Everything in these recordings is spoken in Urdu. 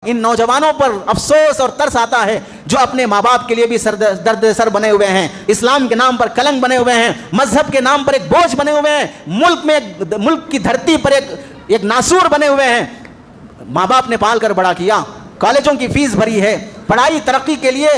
ان نوجوانوں پر افسوس اور ترس آتا ہے جو اپنے ماں باپ کے لیے بھی درد سر بنے ہوئے ہیں، اسلام کے نام پر کلنک بنے ہوئے ہیں، مذہب کے نام پر ایک بوجھ بنے ہوئے ہیں، ملک کی دھرتی پر ایک ناسور بنے ہوئے ہیں۔ ماں باپ نے پال کر بڑا کیا، کالجوں کی فیس بھری ہے، پڑھائی ترقی کے لیے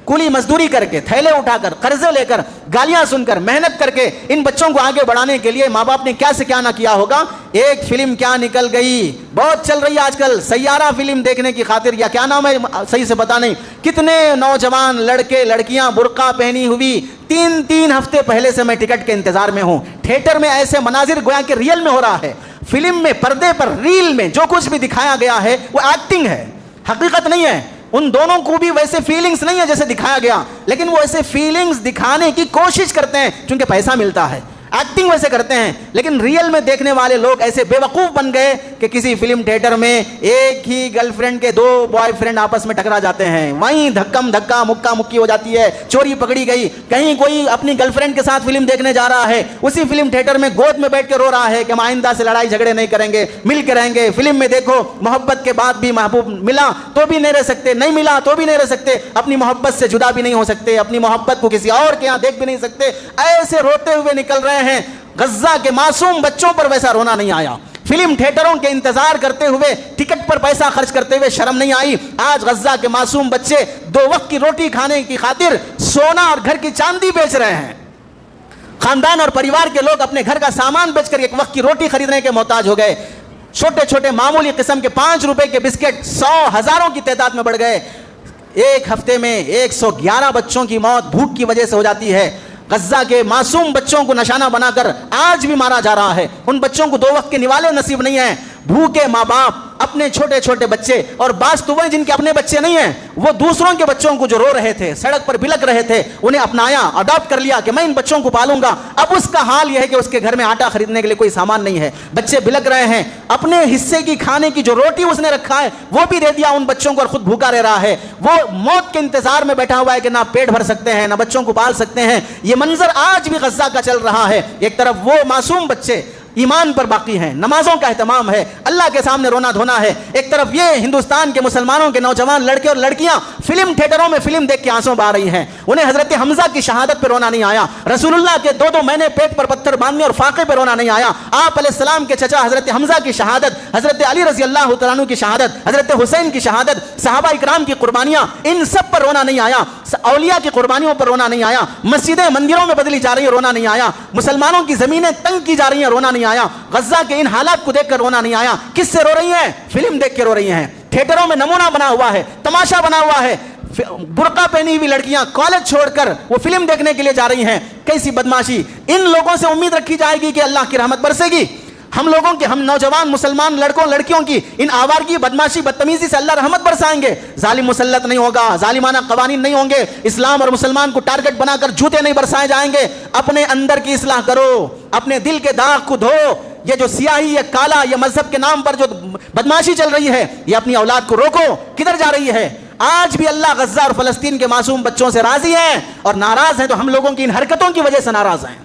کولی مزدوری کر کے، تھیلے اٹھا کر، قرضے لے کر، گالیاں سن کر، محنت کر کے ان بچوں کو آگے بڑھانے کے لیے ماں باپ نے کیا سے کیا نہ کیا ہوگا۔ ایک فلم کیا نکل گئی، بہت چل رہی ہے آج کل، سیارہ فلم دیکھنے کی خاطر، یا کیا نام ہے صحیح سے پتا نہیں، کتنے نوجوان لڑکے لڑکیاں برقع پہنی ہوئی، تین ہفتے پہلے سے میں ٹکٹ کے انتظار میں ہوں۔ تھیٹر میں ایسے مناظر گویا کہ ریئل میں ہو رہا ہے، فلم میں، پردے پر، ریل میں جو کچھ بھی دکھایا گیا ہے وہ ایکٹنگ ہے، حقیقت نہیں ہے۔ ان دونوں کو بھی ویسے فیلنگز نہیں ہے جیسے دکھایا گیا، لیکن وہ ایسے فیلنگز دکھانے کی کوشش کرتے ہیں چونکہ پیسہ ملتا ہے، ایکٹنگ ویسے کرتے ہیں، لیکن ریئل میں دیکھنے والے لوگ ایسے بے وقوف بن گئے کہ کسی فلم تھیٹر میں ایک ہی گرل فرینڈ کے 2 بوائے فرینڈ آپس میں ٹکرا جاتے ہیں، وہیں دھکا مکا مکی ہو جاتی ہے، چوری پکڑی گئی، کہیں کوئی اپنی گرل فرینڈ کے ساتھ فلم دیکھنے جا رہا ہے، اسی فلم تھیٹر میں گود میں بیٹھ کے رو رہا ہے کہ ہم آئندہ سے لڑائی جھگڑے نہیں کریں گے، مل کے رہیں گے۔ فلم میں دیکھو محبت کے بعد بھی محبوب ملا تو بھی نہیں رہ سکتے، نہیں ملا تو بھی نہیں رہ سکتے، اپنی محبت سے جدا بھی نہیں ہو سکتے، اپنی محبت کو کسی اور کے یہاں دیکھ بھی نہیں سکتے، ایسے روتے ہوئے نکل رہے ہیں۔ غزہ کے معصوم بچوں پر ویسا رونا نہیں آیا، فلم تھیٹروں کے انتظار کرتے ہوئے، ٹکٹ پر پیسہ خرچ کرتے ہوئے شرم نہیں آئی۔ آج غزہ کے معصوم بچے 2 وقت کی روٹی کھانے کی خاطر سونا اور گھر کی چاندی بیچ رہے ہیں، خاندان اور پریوار کے لوگ اپنے گھر کا سامان بیچ کر 1 وقت کی روٹی خریدنے کے محتاج ہو گئے۔ چھوٹے چھوٹے معمولی قسم کے 5 روپے کے بسکٹ 100 ہزاروں کی تعداد میں بڑھ گئے۔ ایک ہفتے میں 111 بچوں کی موت بھوک کی وجہ سے ہو جاتی ہے۔ غزہ کے معصوم بچوں کو نشانہ بنا کر آج بھی مارا جا رہا ہے، ان بچوں کو 2 وقت کے نوالے نصیب نہیں ہیں۔ بھوکے ماں باپ اپنے چھوٹے چھوٹے بچے، اور بعض تو وہ جن کے اپنے بچے نہیں ہیں، وہ دوسروں کے بچوں کو جو رو رہے تھے، سڑک پر بلک رہے تھے، انہیں اپنایا، اڈاپٹ کر لیا کہ میں ان بچوں کو پالوں گا۔ اب اس کا حال یہ ہے کہ اس کے گھر میں آٹا خریدنے کے لیے کوئی سامان نہیں ہے، بچے بلک رہے ہیں، اپنے حصے کی کھانے کی جو روٹی اس نے رکھا ہے وہ بھی دے دیا ان بچوں کو، اور خود بھوکا رہ رہا ہے۔ وہ موت کے انتظار میں بیٹھا ہوا ہے کہ نہ پیٹ بھر سکتے ہیں، نہ بچوں کو پال سکتے ہیں۔ یہ منظر آج بھی غزہ کا چل رہا ہے۔ ایک طرف وہ معصوم بچے ایمان پر باقی ہیں، نمازوں کا اہتمام ہے، اللہ کے سامنے رونا دھونا ہے، ایک طرف یہ ہندوستان کے مسلمانوں کے نوجوان لڑکے اور لڑکیاں فلم تھیٹروں میں فلم دیکھ کے آنسو بہا رہی ہیں۔ انہیں حضرت حمزہ کی شہادت پہ رونا نہیں آیا، رسول اللہ کے 2 مہینے پیٹ پر پتھر باندھنے اور فاقے پہ رونا نہیں آیا، آپ علیہ السلام کے چچا حضرت حمزہ کی شہادت، حضرت علی رضی اللہ تعالیٰ عنہ کی شہادت، حضرت حسین کی شہادت، صحابہ اکرام کی قربانیاں، ان سب پر رونا نہیں آیا، اولیاء کی قربانیوں پر رونا نہیں آیا، مسجدیں مندروں میں بدلی جا رہی ہیں، رونا نہیں آیا، مسلمانوں کی زمینیں تنگ کی جا رہی ہیں، رونا نہیں آیا، غزہ کہ ان حالات کو دیکھ کر رونا نہیں آیا۔ کس سے رو رہی ہیں؟ فلم دیکھ کے رو رہی ہیں، تھیٹروں میں نمونہ بنا ہوا ہے، تماشا بنا ہوا ہے، برقع پہنی ہوئی لڑکیاں کالج چھوڑ کر وہ فلم دیکھنے کے لیے جا رہی ہیں۔ کیسی بدماشی! ان لوگوں سے امید رکھی جائے گی کہ اللہ کی رحمت برسے گی؟ ہم لوگوں کے، ہم نوجوان مسلمان لڑکوں لڑکیوں کی ان آوارگی، بدماشی، بدتمیزی سے اللہ رحمت برسائیں گے؟ ظالم مسلط نہیں ہوگا، ظالمانہ قوانین نہیں ہوں گے، اسلام اور مسلمان کو ٹارگٹ بنا کر جوتے نہیں برسائے جائیں گے۔ اپنے اندر کی اصلاح کرو، اپنے دل کے داغ کو دھو۔ یہ جو سیاہی، یہ کالا، یہ مذہب کے نام پر جو بدماشی چل رہی ہے، یہ اپنی اولاد کو روکو، کدھر جا رہی ہے؟ آج بھی اللہ غزہ اور فلسطین کے معصوم بچوں سے راضی ہیں، اور ناراض ہیں تو ہم لوگوں کی ان حرکتوں کی وجہ سے ناراض ہیں۔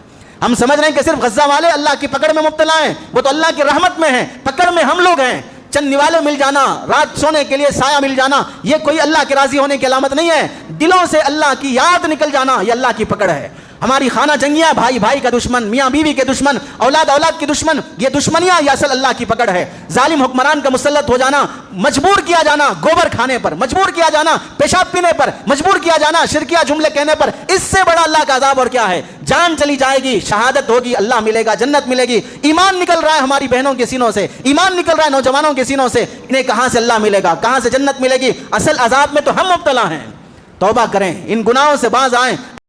ہم سمجھ رہے ہیں کہ صرف غزہ والے اللہ کی پکڑ میں مبتلا ہیں، وہ تو اللہ کی رحمت میں ہیں، پکڑ میں ہم لوگ ہیں۔ چند نوالے مل جانا، رات سونے کے لیے سایہ مل جانا، یہ کوئی اللہ کے راضی ہونے کی علامت نہیں ہے۔ دلوں سے اللہ کی یاد نکل جانا، یہ اللہ کی پکڑ ہے۔ ہماری خانہ جنگیاں، بھائی بھائی کا دشمن، میاں بیوی کے دشمن، اولاد اولاد کی دشمن، یہ دشمنیاں یہ اصل اللہ کی پکڑ ہے۔ ظالم حکمران کا مسلط ہو جانا، مجبور کیا جانا گوبر کھانے پر، مجبور کیا جانا پیشاب پینے پر، مجبور کیا جانا شرکیہ جملے کہنے پر، اس سے بڑا اللہ کا عذاب اور کیا ہے؟ جان چلی جائے گی، شہادت ہوگی، اللہ ملے گا، جنت ملے گی۔ ایمان نکل رہا ہے ہماری بہنوں کے سینوں سے، ایمان نکل رہا ہے نوجوانوں کے سینوں سے، انہیں کہاں سے اللہ ملے گا، کہاں سے جنت ملے گی؟ اصل عذاب میں تو ہم مبتلا ہیں۔ توبہ کریں، ان گناہوں سے باز آئیں۔